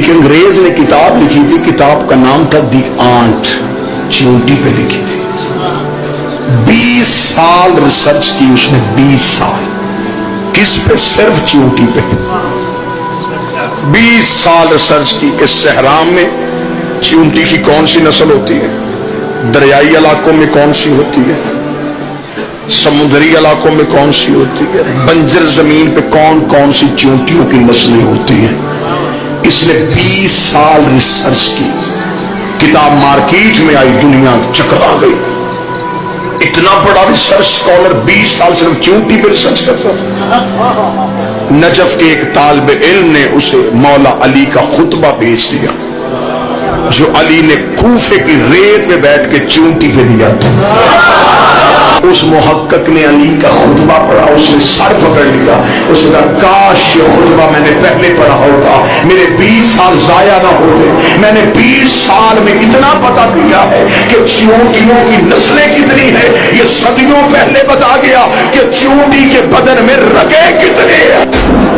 ایک انگریز نے کتاب لکھی تھی، کتاب کا نام تھا دی آنٹ، چیونٹی پہ لکھی تھی۔ 20 سال ریسرچ کی اس نے، 20 سال کس پہ؟ صرف چیونٹی پہ۔ 20 سال ریسرچ کی کہ صحرا میں چیونٹی کی کون سی نسل ہوتی ہے، دریائی علاقوں میں کون سی ہوتی ہے، سمندری علاقوں میں کون سی ہوتی ہے، بنجر زمین پہ کون کون سی چیونٹیوں کی نسلیں ہوتی ہیں۔ اس نے 20 سال ریسرچ کی، کتاب مارکیٹ میں آئی، دنیا چکرا گئی۔ اتنا بڑا ریسرچ اسکالر 20 سال صرف چیونٹی پہ ریسرچ کرتا تھا۔ نجف کے ایک طالب علم نے اسے مولا علی کا خطبہ بھیج دیا جو علی نے کوفے کی ریت میں بیٹھ کے چیونٹی پہ دیا تھا۔ اس محقق نے علی کا خطبہ پڑھا، اس نے سر پکڑ لیا، اس نے کہا کاش یہ خطبہ میں نے پہلے پڑھا ہوتا، میرے 20 سال ضائع نہ ہوتے۔ میں نے 20 سال میں اتنا پتہ کیا ہے کہ چیونٹیوں کی نسلیں کتنی ہیں، یہ صدیوں پہلے بتا گیا کہ چیونٹی کے بدن میں رگیں کتنی ہیں۔